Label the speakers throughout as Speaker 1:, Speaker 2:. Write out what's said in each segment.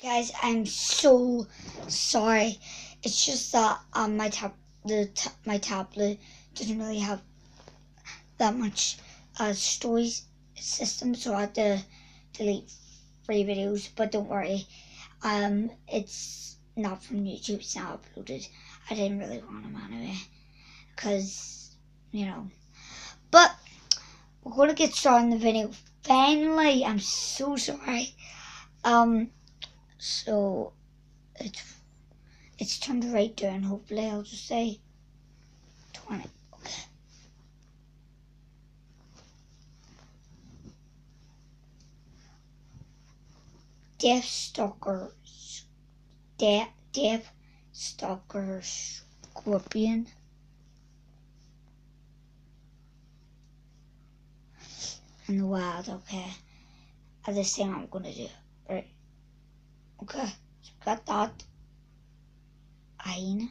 Speaker 1: Guys, I'm so sorry. It's just that my tablet doesn't really have that much storage system, so I had to delete 3 videos. But don't worry, it's not from YouTube. It's not uploaded. I didn't really want them anyway, because you know. But we're gonna get started in the video. Finally, I'm so sorry. So it's turned right down. Hopefully, I'll just say 20. Okay. Death Stalker Scorpion. In the wild, okay. This thing I'm gonna do. Right. Okay. So got that. Hyena.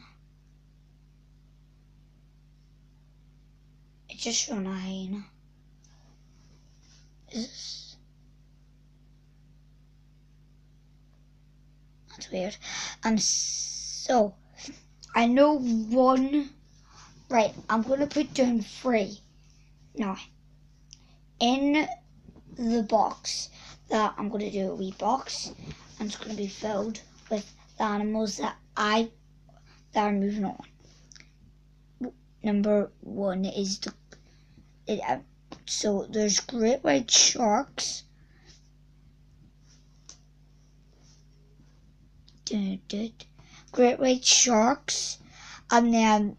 Speaker 1: It's just showing a hyena. Is this? That's weird. So I know one. Right, I'm gonna put down 3 now. In the box that I'm gonna do a wee box, and it's gonna be filled with the animals that are moving on. Number 1 is so there's great white sharks. Great white sharks, and then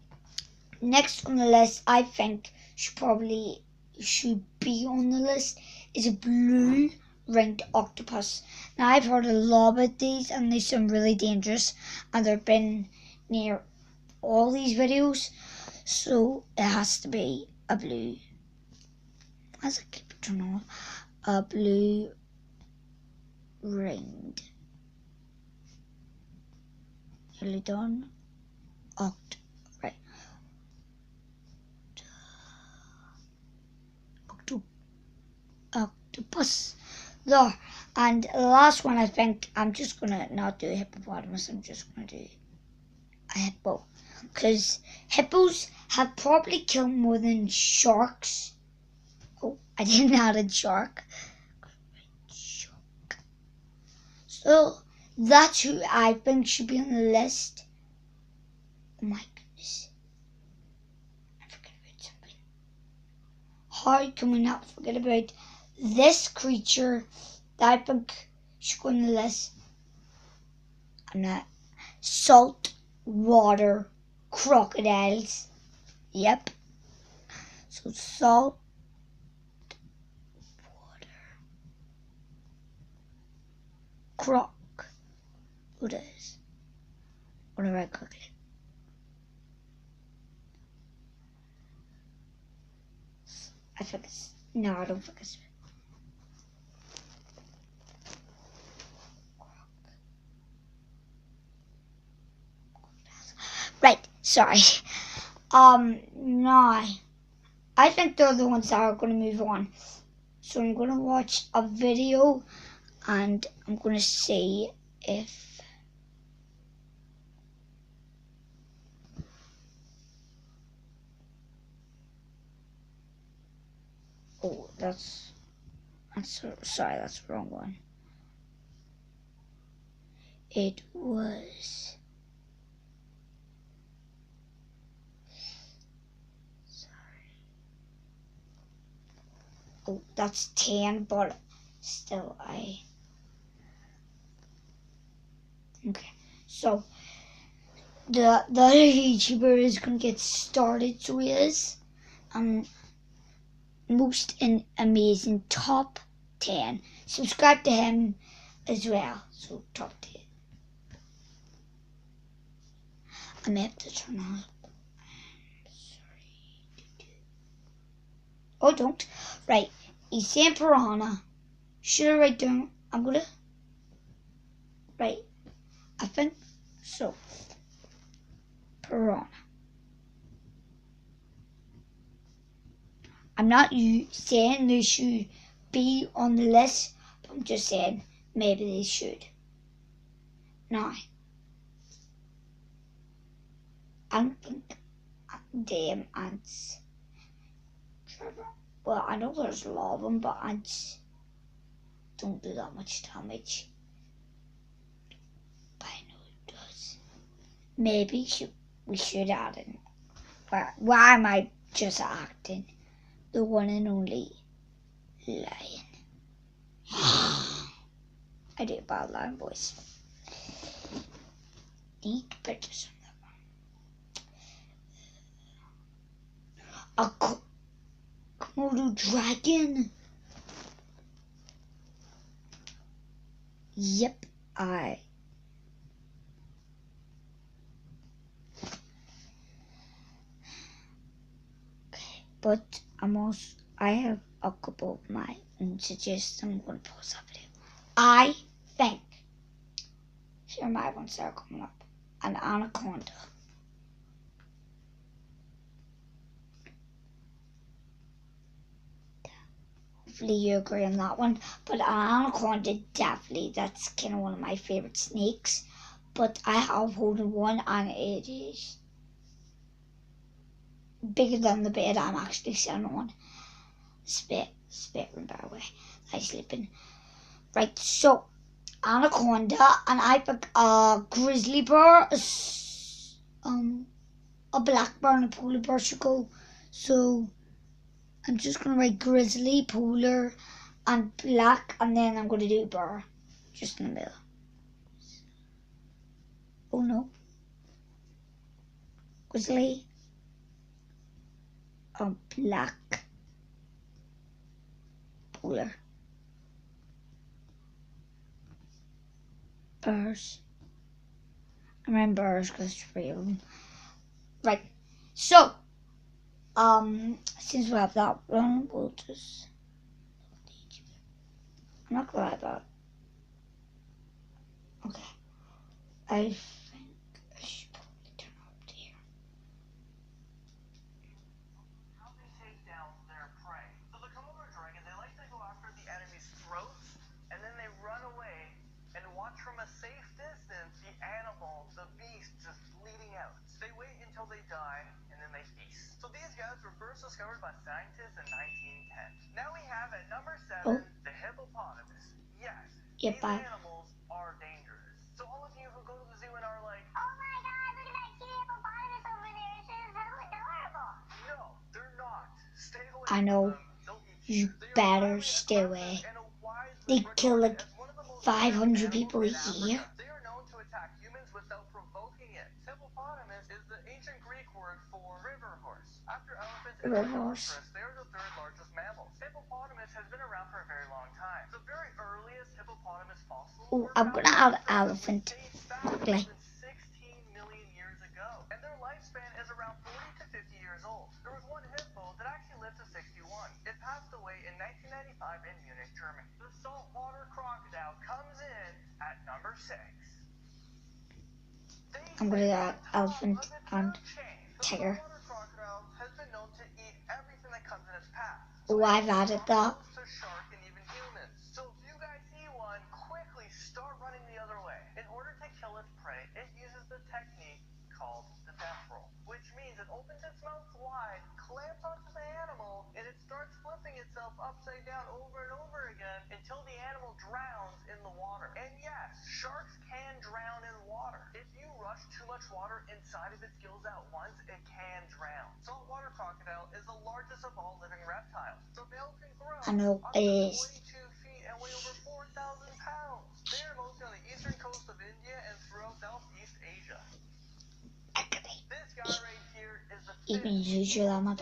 Speaker 1: next on the list, I think should be on the list, is a blue ringed octopus. Now I've heard a lot about these, and they sound really dangerous, and they've been near all these videos, so it has to be a blue. As I keep turning off, a blue ringed. Nearly done. Octopus there. And the last one, I think I'm just gonna not do a hippopotamus. I'm just gonna do a hippo, because hippos have probably killed more than sharks. Oh, I didn't add a shark. So that's who I think should be on the list. Oh my goodness, I forgot about something. How can we not forget about this creature that I think should go on the list? And that salt water crocodiles. Yep. So salt water croc. Who does? I'm gonna write quickly. I think it's no, I don't think it's. Right, sorry. No, I think they're the ones that are going to move on. So I'm going to watch a video, and I'm going to see if that's sorry, that's the wrong one. It was. Oh, that's 10, but still okay. So the other YouTuber is gonna get started, so he is most amazing top 10. Subscribe to him as well. So top 10. I may have to turn on. Oh, don't. Right. He's saying piranha. Should I write down? I'm gonna. Right. I think so. Piranha. I'm not saying they should be on the list, but I'm just saying maybe they should. No, I don't think damn ants. Well, I know there's a lot of them, but ants don't do that much damage. But I know it does. Maybe we should add in. Why am I just acting? The one and only lion. I do a bad lion voice. Need pictures on that one. A Komodo dragon. Yep, okay, but I have a couple of my own suggestions. I'm going to post that video. I think, sure, my ones are coming up. An anaconda. Hopefully you agree on that one. But an anaconda, definitely, that's kind of one of my favorite snakes. But I have holding one and it is bigger than the bed I'm actually sitting on. Spit by the way. I sleeping. Right, so anaconda, and I pick a grizzly bear, a black bear and a polar bear should go. So I'm just gonna write grizzly, polar, and black, and then I'm gonna do bear, just in the middle. Oh no, grizzly, black, polar, bears. I remember bears because there's 3 of them. Right, so since we have that one, we'll just. I'm not gonna lie about it. Okay. I think I should probably turn up to here.
Speaker 2: How they take down their prey. So the Komodo dragon, they like to go after the enemy's throats, and then they run away and watch from a safe distance the animal, the beast, just bleeding out. They wait until they die, and then they feast. So these guys were first discovered by scientists in 1910. Now we have at number 7, the hippopotamus. Yes, these animals are dangerous. So all of you who go to the zoo and are like, oh my god, look at that cute hippopotamus over there, it's so adorable. No, they're not. Stay away
Speaker 1: I know.
Speaker 2: from them.
Speaker 1: You better stay away. They kill like 500 people a year.
Speaker 2: They are known to attack humans without provoking it. Hippopotamus is the ancient Greek word for river horse. After elephants and rhinoceros, they are the 3rd largest mammals. Hippopotamus has been around for a very long time. The very earliest hippopotamus fossils were
Speaker 1: I'm gonna add elephant quickly.
Speaker 2: 16 million years ago. And their lifespan is around 40 to 50 years old. There was one hippo that actually lived to 61. It passed away in 1995 in Munich, Germany. The saltwater crocodile comes in at number 6.
Speaker 1: I'm gonna add elephant and tiger.
Speaker 2: The saltwater crocodile has been known to eat everything that comes in its path.
Speaker 1: Oh, I've added that.
Speaker 2: To shark and even humans. So if you guys see one, quickly start running the other way. In order to kill its prey, it uses the technique called the death roll, which means it opens its mouth wide, clamps onto the animal, and it starts flipping itself upside down over and over again until the animal drowns in the water. And yes, sharks can drown in water. If you rush too much water inside of its gills at once, it can drown. Saltwater crocodile is the largest of all living reptiles. The male can grow
Speaker 1: I know
Speaker 2: up
Speaker 1: it
Speaker 2: to
Speaker 1: is.
Speaker 2: 22 feet and weigh over 4,000 pounds. They are mostly on the eastern coast of India and throughout Southeast Asia. This guy right here is the 5th dangerous animal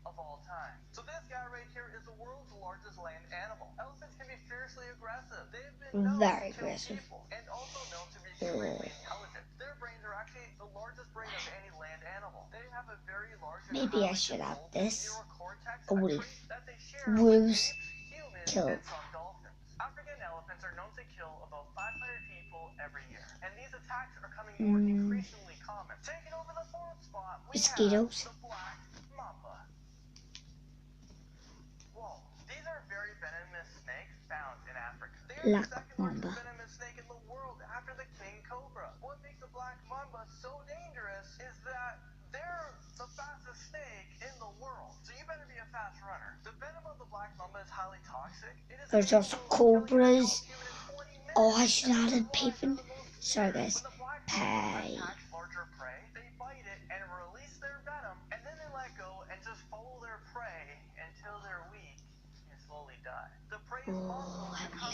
Speaker 2: of all time. So this guy right here is the world's largest land animal. Elephants can be fiercely aggressive. They've been known
Speaker 1: Very
Speaker 2: to kill
Speaker 1: aggressive.
Speaker 2: people and also known to be extremely intelligent. Their brains are actually the largest brain of any land animal. They have a very large and
Speaker 1: Maybe I
Speaker 2: highly
Speaker 1: should have
Speaker 2: developed
Speaker 1: this.
Speaker 2: neurocortex,
Speaker 1: A wolf.
Speaker 2: trait that they share with
Speaker 1: Wolves
Speaker 2: apes, humans,
Speaker 1: kill.
Speaker 2: and some dolphins. African elephants are known to kill about 500 people every year, and these attacks are coming more increasingly common. Taking over the 4th spot, we
Speaker 1: Mosquitoes.
Speaker 2: have the black mamba. Whoa, these are very venomous snakes found in Africa. They are
Speaker 1: Black
Speaker 2: the 2nd
Speaker 1: mamba.
Speaker 2: largest venomous snake in the world after the fast runner. The venom of the black mamba is highly toxic.
Speaker 1: There's also cobras. Oh, I should have added paving. Sorry, guys. Pay.
Speaker 2: Larger prey, they bite it and release their venom, and then they let go and just follow their prey until they're weak and slowly die. The prey's muscles become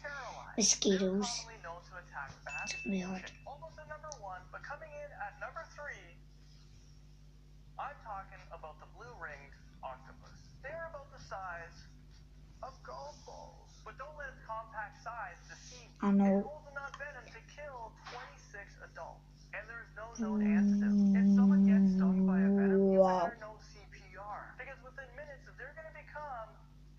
Speaker 2: paralyzed.
Speaker 1: Mosquitoes.
Speaker 2: They're commonly known to attack bass.
Speaker 1: It's really hard.
Speaker 2: Almost at number 1, but coming in at number 3, I'm talking about the blue-ringed octopus. They're about the size of golf balls, but don't let its compact size deceive you.
Speaker 1: I know.
Speaker 2: It holds enough venom to kill 26 adults, and there's no known antidote. If someone gets stung by a venom, you better know CPR, because within minutes they're going to become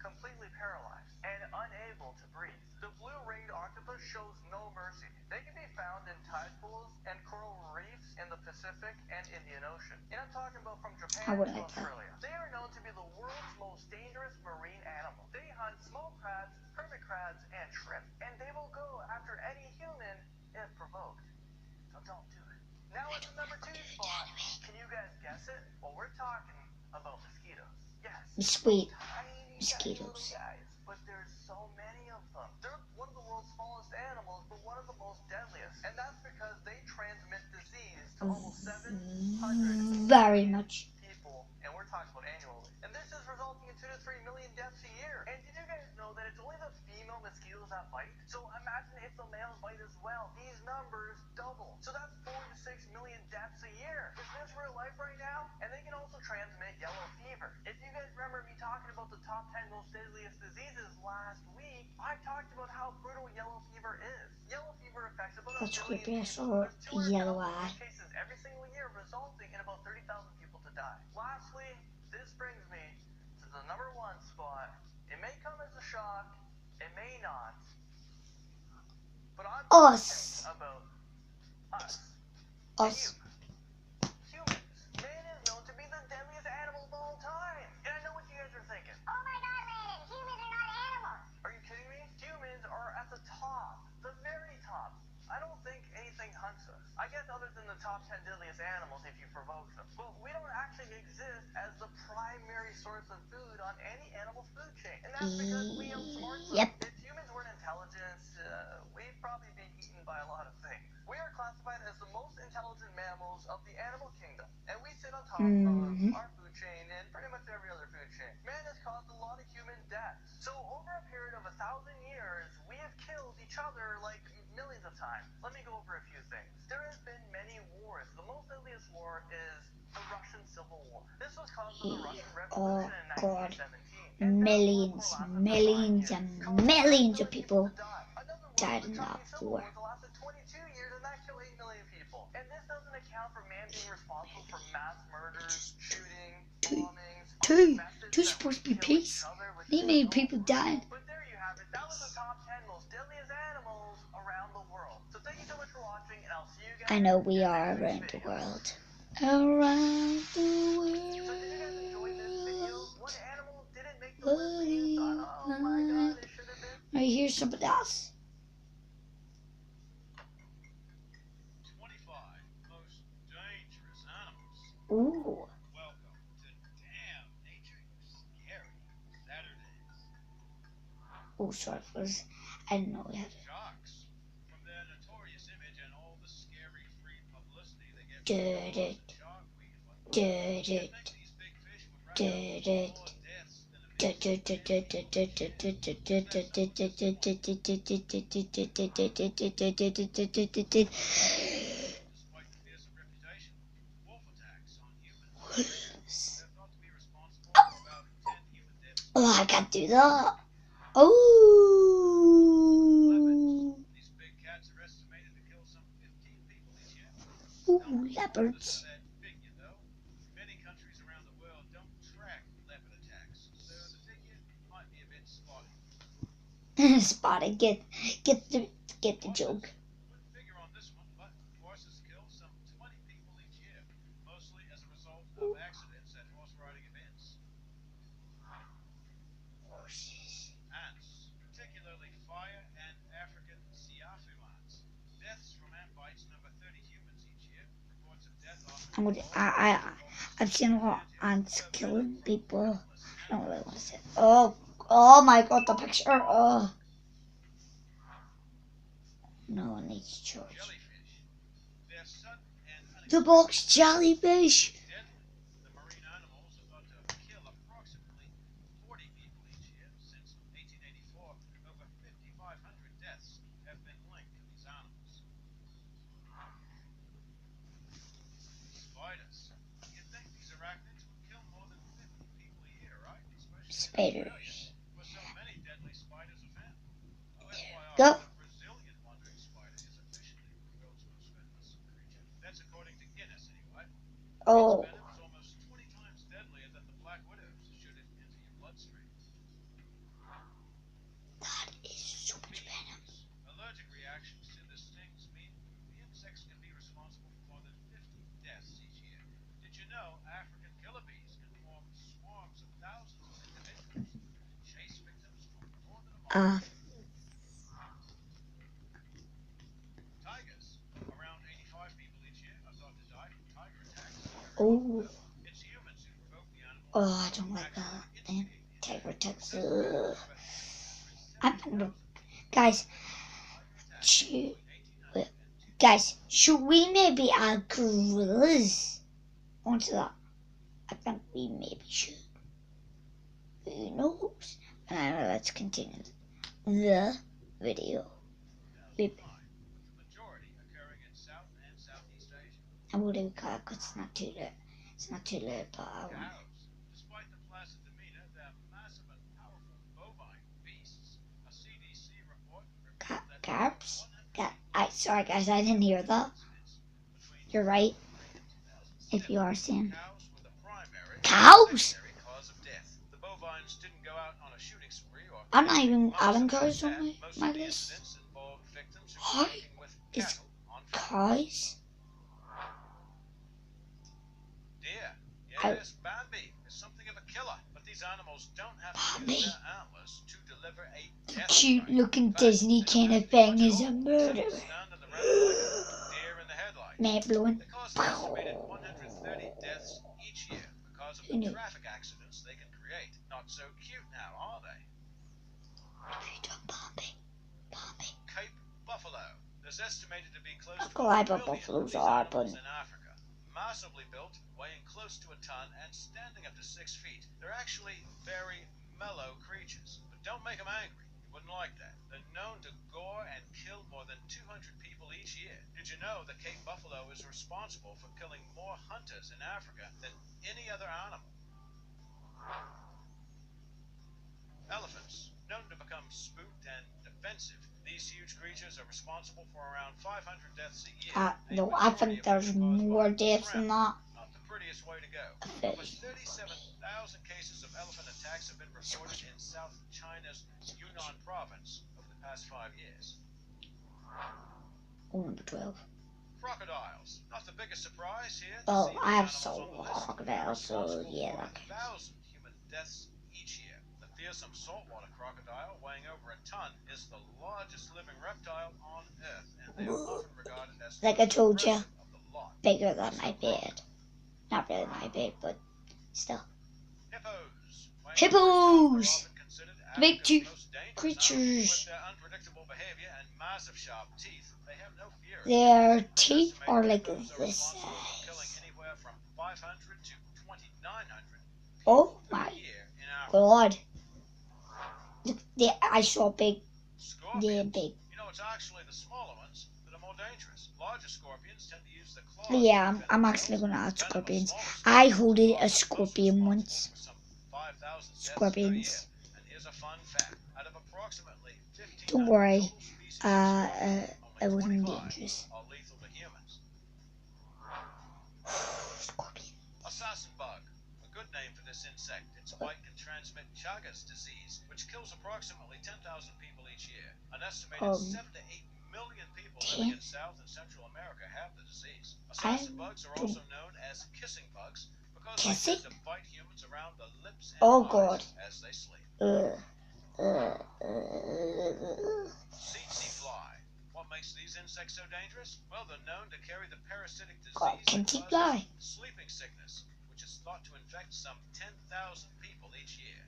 Speaker 2: completely paralyzed and unable to breathe. The blue-ringed octopus shows no mercy. They can be found in tide pools and coral reefs in the Pacific and Indian Ocean. And I'm talking about from Japan to Australia. They are known to be the world's most dangerous marine animal. They hunt small crabs, hermit crabs, and shrimp, and they will go after any human if provoked. So don't do it. Now at the number 2 spot, can you guys guess it? Well, we're talking about mosquitoes. Yes.
Speaker 1: Sweet.
Speaker 2: Tiny
Speaker 1: Mosquitoes.
Speaker 2: guys, but there's so many of them. They're one of the world's smallest animals, but one of the most deadliest. And that's because they transmit disease to almost 700
Speaker 1: Very much.
Speaker 2: people, and we're talking about annually. And this is resulting in 2 to 3 million deaths a year. And did you guys know that it's only the female mosquitoes that bite? So imagine if the males bite as well. These numbers double. So that's 4 to 6 million deaths a year. Is this real life right now? And they can also transmit yellow fever. If you guys remember me talking about the top 10 most deadliest diseases last week, I talked about how brutal yellow fever is. Yellow fever affects about
Speaker 1: That's
Speaker 2: 1 billion
Speaker 1: creepy. I
Speaker 2: people.
Speaker 1: saw
Speaker 2: There's
Speaker 1: yellow
Speaker 2: 200,000
Speaker 1: eye.
Speaker 2: cases every single year, resulting in about 30,000 people to die. Lastly, this brings me to the number 1 spot. It may come as a shock, it may not, but I'm
Speaker 1: Us.
Speaker 2: talking about us.
Speaker 1: Us.
Speaker 2: Humans. Man is known to be the deadliest animal of all time. And I know what you guys are thinking.
Speaker 3: Oh my god, Landon, humans are not animals.
Speaker 2: Are you kidding me? Humans are at the top. The very top. I don't think anything hunts us. I guess other than the top 10 deadliest animals if you provoke them. But we don't actually exist as the primary source of food on any animal's food chain. And that's because we outsmart them.
Speaker 1: Yep.
Speaker 2: If humans weren't intelligent, we'd probably be eaten by a lot of things. We are classified as the most intelligent mammals of the animal kingdom. And we sit on top of our food chain and pretty much every other food chain. Man has caused a lot of human deaths. So over a period of 1,000 years, we have killed each other like millions of times. Let me go over a few things. There has been many wars. The most deadliest war is the Russian Civil War. This was caused by the Russian
Speaker 1: Oh
Speaker 2: Revolution in
Speaker 1: God.
Speaker 2: 1917. And
Speaker 1: Millions, millions and millions of people died in that war.
Speaker 2: It lasted 22 years and that killed 8 million people. And this doesn't account for man being responsible for mass murders, shooting, bombings.
Speaker 1: Two supposed to be peace. They made people die.
Speaker 2: But there you have it. That was the top 10 most deadliest animals around the world. So thank you so much for watching, and I'll see you guys.
Speaker 1: I know we are around the world. Around the
Speaker 2: So did you guys enjoy this video? What animal didn't make the list that you thought, oh my god, it should have been?
Speaker 1: I hear somebody else.
Speaker 4: 25 most dangerous animals.
Speaker 1: Ooh.
Speaker 4: Welcome to Damn Nature Scary Saturdays.
Speaker 1: Oh, sorry, fellas. I didn't know we had it.
Speaker 4: Sharks. From their notorious image and all the scary free publicity they get
Speaker 1: Did it.
Speaker 4: from Shark Week and whatnot,
Speaker 1: Did
Speaker 4: you'd
Speaker 1: it.
Speaker 4: think these big fish would
Speaker 1: Did
Speaker 4: rack
Speaker 1: it.
Speaker 4: up more deaths than a
Speaker 1: Did it.
Speaker 4: despite the fearsome reputation. Wolf attacks on humans. They're thought to be responsible for about 10 human deaths.
Speaker 1: Oh, I can't do that. Oh.
Speaker 4: These big cats are estimated to kill some 15 people each year.
Speaker 1: Ooh, leopards.
Speaker 4: That figure, though. Many countries around the world don't track leopard attacks, so the figure might be a bit spotty.
Speaker 1: Spotted. Get the joke.
Speaker 4: Wouldn't figure on this one, but horses kill some 20 people each year, mostly as a result of accidents at horse riding events. Ants, particularly fire and African siafu ants. Deaths from ant bites number 30 humans each year. Reports of death often
Speaker 1: I've seen a lot of ants killing people. don't really want to see it. Oh my god, the picture. Oh. No one needs church.
Speaker 4: Jellyfish. They're sudden and
Speaker 1: The box jellyfish.
Speaker 4: deadly. The marine animals are thought to kill approximately 40 people each year. Since 1884, over 5,500 deaths have been linked to these animals. Spiders. You'd think these arachnids would kill more than 50 people a year, right? Especially in Australia,
Speaker 1: Spiders.
Speaker 4: where so many deadly spiders are found. Oh, FYI,
Speaker 1: Go.
Speaker 4: the Brazilian wandering spider is officially the world's most venomous creature. That's according to Guinness, anyway.
Speaker 1: Oh.
Speaker 4: Its venom is almost 20 times deadlier than the black widows should it enter your bloodstream.
Speaker 1: That is so much venom.
Speaker 4: Allergic reactions to the stings mean the insects can be responsible for more than 50 deaths each year. Did you know African killer bees can form swarms of thousands of individuals and chase victims for more than a month? Tigers. Around 85 people each year are thought to die from tiger attacks.
Speaker 1: Oh.
Speaker 4: It's humans who provoke the animals.
Speaker 1: Oh, I don't like that. Man, tiger attacks. Ugh. Guys, should we maybe add gorillas onto that? I think we maybe should. Who knows? And anyway, let's continue the video.
Speaker 4: With the majority occurring in South and Southeast Asia.
Speaker 1: I will do that because it's not too late. It's not too late, but I want.
Speaker 4: Cows. Despite the placid demeanor, they're massive and powerful bovine beasts. A CDC report revealed that
Speaker 1: Carbs? Sorry guys, I didn't hear that. You're right. If you are saying
Speaker 4: cows were the primary
Speaker 1: cows,
Speaker 4: cause of death. The bovines didn't go out on a shooting spree or
Speaker 1: I'm not even adding cows on my
Speaker 4: most of the
Speaker 1: list.
Speaker 4: incidents involved victims who
Speaker 1: How
Speaker 4: were working with
Speaker 1: is
Speaker 4: cattle on farms.
Speaker 1: cows?
Speaker 4: Deer.
Speaker 1: I-
Speaker 4: Yes, Bambi is something of a killer, but these animals don't have to
Speaker 1: Bambi?
Speaker 4: use their antlers to deliver a
Speaker 1: The
Speaker 4: death
Speaker 1: cute
Speaker 4: strike.
Speaker 1: looking
Speaker 4: In fact,
Speaker 1: Disney
Speaker 4: they don't
Speaker 1: kind
Speaker 4: have
Speaker 1: of
Speaker 4: to do
Speaker 1: thing
Speaker 4: much
Speaker 1: is
Speaker 4: at
Speaker 1: a
Speaker 4: all,
Speaker 1: murder.
Speaker 4: except stand on the road like a deer in the headlights.
Speaker 1: Mind blowing.
Speaker 4: They cause an estimated 130 deaths each year because of
Speaker 1: Who
Speaker 4: the
Speaker 1: knew?
Speaker 4: traffic accidents they can create. Not so cute now, are they?
Speaker 1: What have you done, Bambi? Bambi.
Speaker 4: Cape buffalo. There's estimated to be close
Speaker 1: Not
Speaker 4: to
Speaker 1: gonna lie,
Speaker 4: a
Speaker 1: but
Speaker 4: million
Speaker 1: buffaloes
Speaker 4: of these
Speaker 1: are,
Speaker 4: animals
Speaker 1: but-
Speaker 4: in Africa. Massively built, weighing close to a ton, and standing up to 6 feet. They're actually very mellow creatures, but don't make them angry. You wouldn't like that. They're known to gore and kill more than 200 people each year. Did you know the Cape buffalo is responsible for killing more hunters in Africa than any other animal? Elephants, known to become spooked and defensive. These huge creatures are responsible for around 500 deaths a year. A
Speaker 1: No, I
Speaker 4: majority
Speaker 1: think
Speaker 4: of
Speaker 1: there's
Speaker 4: them caused
Speaker 1: more
Speaker 4: by
Speaker 1: deaths than
Speaker 4: trample.
Speaker 1: that.
Speaker 4: Not the prettiest way to go.
Speaker 1: A
Speaker 4: Over
Speaker 1: fish.
Speaker 4: 37,000 cases of elephant attacks have been reported in South China's Yunnan province over the past 5 years.
Speaker 1: Oh, number 12.
Speaker 4: Crocodiles, not the biggest surprise here. to
Speaker 1: Oh,
Speaker 4: see
Speaker 1: I
Speaker 4: these
Speaker 1: have
Speaker 4: animals
Speaker 1: so
Speaker 4: on the list.
Speaker 1: crocodiles, so
Speaker 4: Responsible
Speaker 1: yeah,
Speaker 4: for
Speaker 1: that counts.
Speaker 4: 1,000 human deaths each year. The fearsome saltwater crocodile, weighing over a ton, is the largest living reptile on Earth, and they are often regarded as the
Speaker 1: Like I
Speaker 4: most
Speaker 1: told ya,
Speaker 4: aggressive of the lot.
Speaker 1: bigger than my bed. Not really my bed, but still.
Speaker 4: Hippos. Weighing
Speaker 1: Hippos!
Speaker 4: over a ton, they're often considered
Speaker 1: Big
Speaker 4: Africa's
Speaker 1: tooth
Speaker 4: most dangerous
Speaker 1: creatures.
Speaker 4: animals. With their unpredictable behavior and massive sharp teeth, they have no fear of
Speaker 1: Their
Speaker 4: humans.
Speaker 1: teeth
Speaker 4: Estimated
Speaker 1: are like
Speaker 4: hippos are
Speaker 1: this
Speaker 4: responsible for killing
Speaker 1: size.
Speaker 4: anywhere from 500 to 2,900
Speaker 1: Oh
Speaker 4: per
Speaker 1: my
Speaker 4: year in Africa.
Speaker 1: god. Look, I saw big.
Speaker 4: Scorpions.
Speaker 1: They're big.
Speaker 4: You know, it's actually the smaller ones that are more dangerous. Larger scorpions tend to use their claws.
Speaker 1: Yeah,
Speaker 4: to defend
Speaker 1: I'm actually
Speaker 4: themselves.
Speaker 1: gonna add
Speaker 4: Venomous
Speaker 1: scorpions.
Speaker 4: smaller
Speaker 1: I
Speaker 4: scorpions
Speaker 1: holded
Speaker 4: are
Speaker 1: a
Speaker 4: also
Speaker 1: scorpion
Speaker 4: responsible
Speaker 1: once.
Speaker 4: for some 5,000 deaths per
Speaker 1: Scorpions.
Speaker 4: year. And here's a fun fact. Out of approximately 1,500
Speaker 1: Don't worry,
Speaker 4: total species of scorpions,
Speaker 1: it
Speaker 4: only
Speaker 1: wasn't
Speaker 4: 25
Speaker 1: dangerous.
Speaker 4: are lethal to humans.
Speaker 1: Scorpion.
Speaker 4: Assassin bug. A good name for this insect. Its bite can transmit Chagas disease, which kills approximately 10,000 people each year. An estimated 7 to 8 million people living in South and Central America have the disease. Assassin bugs are also known as kissing bugs because they
Speaker 1: Kissing?
Speaker 4: tend to bite humans around the lips and
Speaker 1: Oh,
Speaker 4: eyes
Speaker 1: God.
Speaker 4: as they sleep. Tsetse fly. What makes these insects so dangerous? Well, they're known to carry the parasitic
Speaker 1: God,
Speaker 4: disease that
Speaker 1: tsetse fly.
Speaker 4: causes sleeping sickness, which is thought to infect some 10,000 people each year.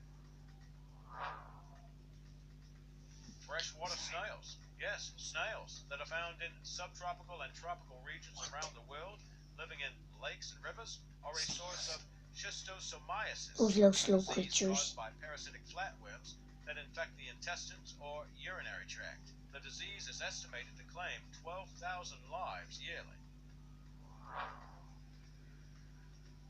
Speaker 4: Freshwater snails. Yes, snails that are found in subtropical and tropical regions around the world, living in lakes and rivers, are a source of schistosomiasis,
Speaker 1: Those little
Speaker 4: a
Speaker 1: slow
Speaker 4: disease
Speaker 1: creatures.
Speaker 4: caused by parasitic flatworms that infect the intestines or urinary tract. The disease is estimated to claim 12,000 lives yearly.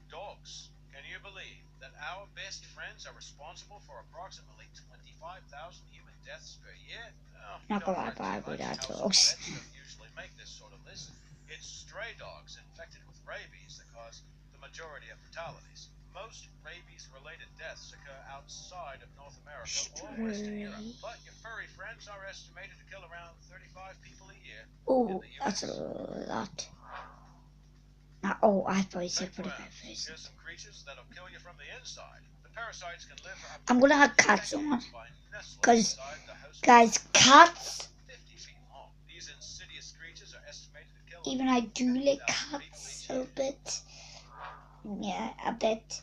Speaker 4: Dogs. Can you believe that our best friends are responsible for approximately 25,000 human deaths per year? Oh,
Speaker 1: Not
Speaker 4: don't
Speaker 1: gonna
Speaker 4: fret too
Speaker 1: lie,
Speaker 4: much.
Speaker 1: that
Speaker 4: Household
Speaker 1: dogs.
Speaker 4: pets don't usually make this sort of list. It's stray dogs infected with rabies that cause the majority of fatalities. Most rabies-related deaths occur outside of North America or Western Europe, but your furry friends are estimated to kill around 35 people a year in
Speaker 1: Oh,
Speaker 4: the
Speaker 1: that's
Speaker 4: U.S.
Speaker 1: a lot. Oh, I thought you said
Speaker 4: Tapeworms.
Speaker 1: 45,000.
Speaker 4: Here's some creatures that'll kill you from the inside. The parasites can live for up to
Speaker 1: I'm gonna have
Speaker 4: 50
Speaker 1: cats on,
Speaker 4: decades by nestling
Speaker 1: 'cause,
Speaker 4: inside the host
Speaker 1: guys,
Speaker 4: plant.
Speaker 1: cats.
Speaker 4: 50 feet long. These insidious creatures are estimated to kill
Speaker 1: Even I do like
Speaker 4: 50,000 people
Speaker 1: cats
Speaker 4: each
Speaker 1: a
Speaker 4: year.
Speaker 1: bit. Yeah, a bit.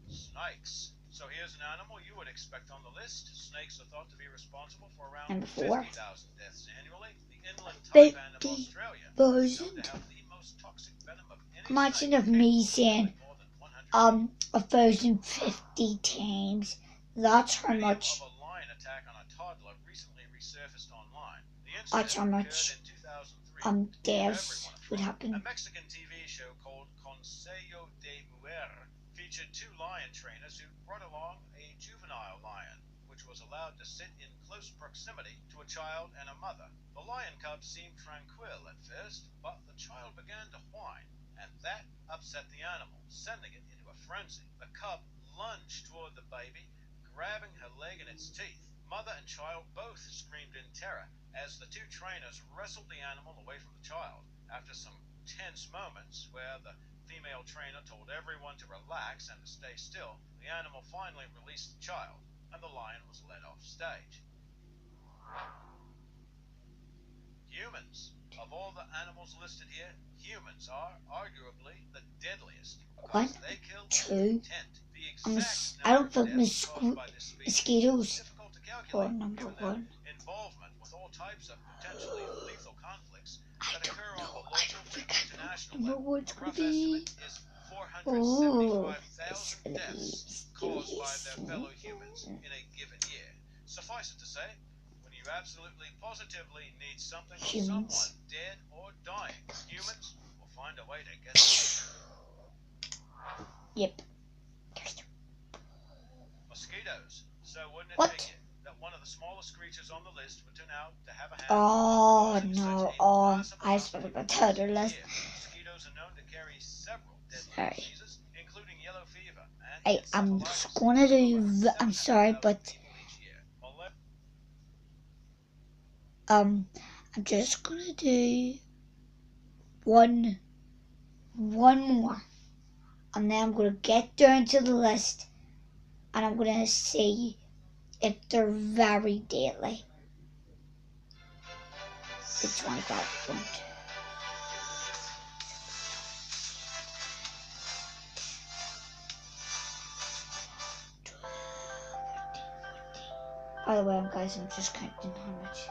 Speaker 4: Snakes. So here's an animal you would expect on the list. Snakes are thought to be responsible for around
Speaker 1: Number 4.
Speaker 4: 50,000 deaths annually. The inland
Speaker 1: 50,000.
Speaker 4: taipan of Australia is known to have the most toxic venom of any
Speaker 1: Imagine
Speaker 4: snake,
Speaker 1: of me
Speaker 4: capable of
Speaker 1: saying,
Speaker 4: killing more than 100
Speaker 1: 1,050 times. That's how
Speaker 4: Video
Speaker 1: much.
Speaker 4: of a lion attack on a toddler recently resurfaced online. The
Speaker 1: That's how
Speaker 4: incident
Speaker 1: much
Speaker 4: occurred in 2003.
Speaker 1: deaths would
Speaker 4: A
Speaker 1: happen.
Speaker 4: Mexican TV show called Consejo de Mujer featured 2 lion trainers who brought along a juvenile lion, which was allowed to sit in close proximity to a child and a mother. The lion cub seemed tranquil at first, but the child began to whine, and that upset the animal, sending it into a frenzy. The cub lunged toward the baby, grabbing her leg in its teeth. Mother and child both screamed in terror as the 2 trainers wrestled the animal away from the child. After some tense moments where the female trainer told everyone to relax and to stay still, the animal finally released the child, and the lion was led off stage. Humans. Of all the animals listed here, humans are arguably the deadliest because
Speaker 1: 1,
Speaker 4: they kill
Speaker 1: 2.
Speaker 4: intent. The exact
Speaker 1: I don't
Speaker 4: number of
Speaker 1: think
Speaker 4: deaths caused by this species
Speaker 1: mosquitoes
Speaker 4: is difficult to
Speaker 1: are
Speaker 4: calculate,
Speaker 1: number
Speaker 4: given their
Speaker 1: 1.
Speaker 4: involvement with all types of potentially lethal conflicts
Speaker 1: I
Speaker 4: that
Speaker 1: don't
Speaker 4: occur on
Speaker 1: know.
Speaker 4: the
Speaker 1: I
Speaker 4: local
Speaker 1: don't think
Speaker 4: and
Speaker 1: I know
Speaker 4: international
Speaker 1: number
Speaker 4: level.
Speaker 1: 1's
Speaker 4: A
Speaker 1: gonna
Speaker 4: rough
Speaker 1: be.
Speaker 4: estimate is
Speaker 1: Oh,
Speaker 4: 475,000 deaths caused by their fellow humans in a given year. Suffice it to say, when you absolutely positively need something or
Speaker 1: Humans.
Speaker 4: someone dead or dying, humans will find a way to get it.
Speaker 1: Yep.
Speaker 4: Mosquitoes. So wouldn't it
Speaker 1: What?
Speaker 4: take it that one of the smallest creatures on the list would turn out to have a hand
Speaker 1: Oh
Speaker 4: causing
Speaker 1: no.
Speaker 4: such a
Speaker 1: Oh,
Speaker 4: massive
Speaker 1: I
Speaker 4: amount
Speaker 1: spoke
Speaker 4: of
Speaker 1: about
Speaker 4: deaths
Speaker 1: the other
Speaker 4: each
Speaker 1: list.
Speaker 4: year? Mosquitoes are known to carry several deadly
Speaker 1: Sorry.
Speaker 4: diseases, including yellow fever and
Speaker 1: I'm
Speaker 4: encephalitis.
Speaker 1: gonna do.
Speaker 4: Over
Speaker 1: I'm sorry,
Speaker 4: 700,000
Speaker 1: but
Speaker 4: people each year.
Speaker 1: I'm just gonna do one more, and then I'm gonna get down to the list, and I'm gonna see if they're very deadly. The 25 point. By the way, guys, I'm just counting how much.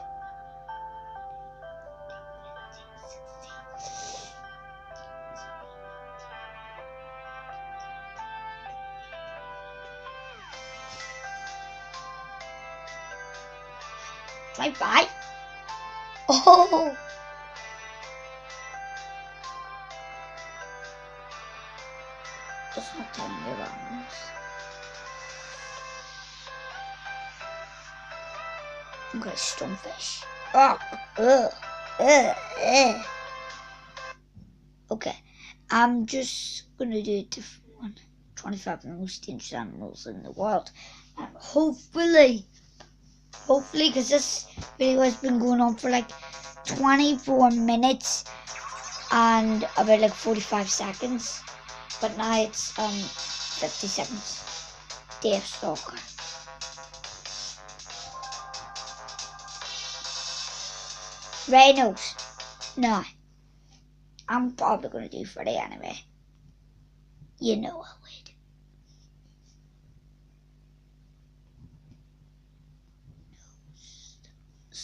Speaker 1: $25? Oh! It's not telling me about this. Okay, stonefish. Okay, I'm just gonna do a different one. 25 of the most dangerous animals in the world. And hopefully, because this video has been going on for like 24 minutes and about like 45 seconds. But now it's 50 seconds. Deerstalker. Rhinos. No. I'm probably gonna do Freddy anyway. You know I would.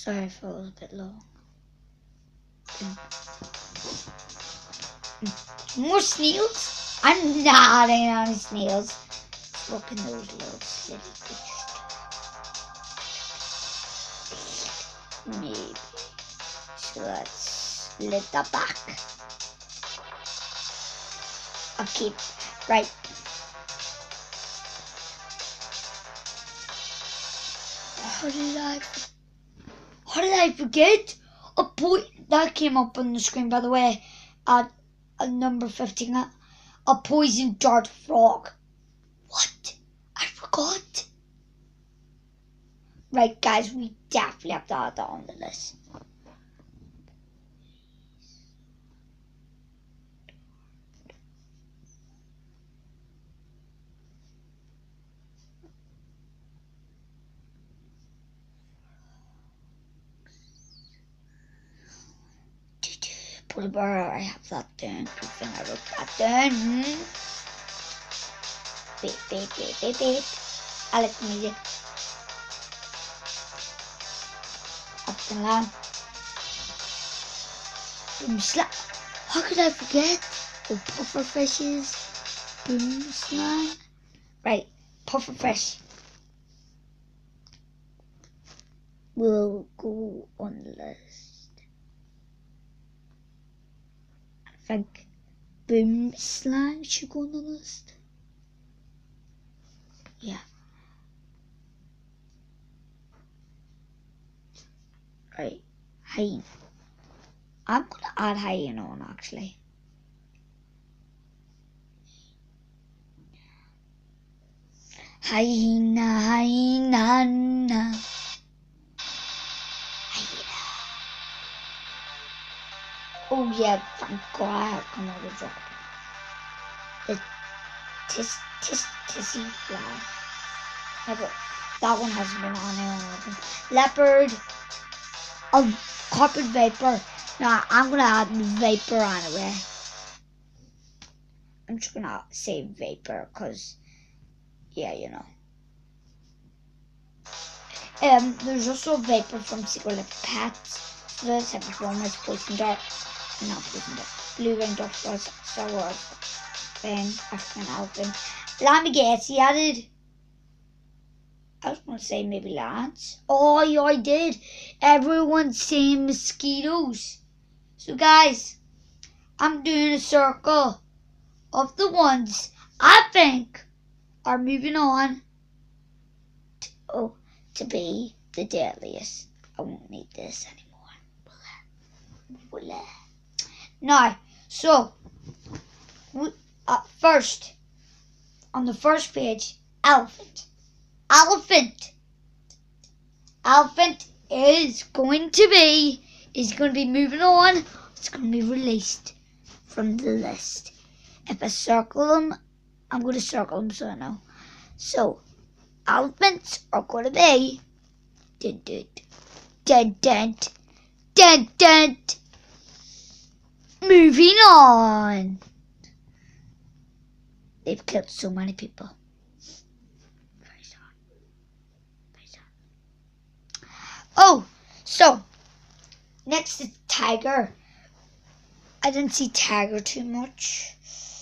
Speaker 1: Sorry if it was a bit long. More snails? I'm not eating any snails. Look in those little silly creatures. Maybe. So let's let that back. Okay, right. How did I forget? A point that came up on the screen, by the way, at number 15. A poison dart frog. What? I forgot. Right, guys, we definitely have to add that on the list. Polar bear, I have that down. Good thing I wrote that down. Beep, beep, beep, beep, beep. I like the music. Up and down. Boom slap. How could I forget? Oh, puffer fishes. Boom slime. Right, puffer fish. Will go on the list. I think boom slime should go on the list. Yeah. Right. Hyena. I'm gonna add hyena on actually. Hyena, hyena, hyena. Oh yeah, thank God I have come out of drop. The tissy fly. Yeah, but that one hasn't been on there. Leopard. Oh, carpet vapor. Nah, I'm gonna add vapor anyway. I'm just gonna say vapor because, yeah, you know. There's also vapor from Secret Life Pets. So that's every form is poison dart. Not poison dart. Blue ring dart was Star Wars thing. African Alpin. Lamigesi added. I was going to say maybe Lance. Oh, yeah, I did. Everyone's saying mosquitoes. So, guys, I'm doing a circle of the ones I think are moving on to be the deadliest. I won't need this anymore. Now, so, first, on the first page, elephant. Elephant is going to be moving on. It's going to be released from the list. If I circle them, I'm going to circle them so I know. So, elephants are going to be moving on. They've killed so many people. Oh, so next is tiger. I didn't see tiger too much.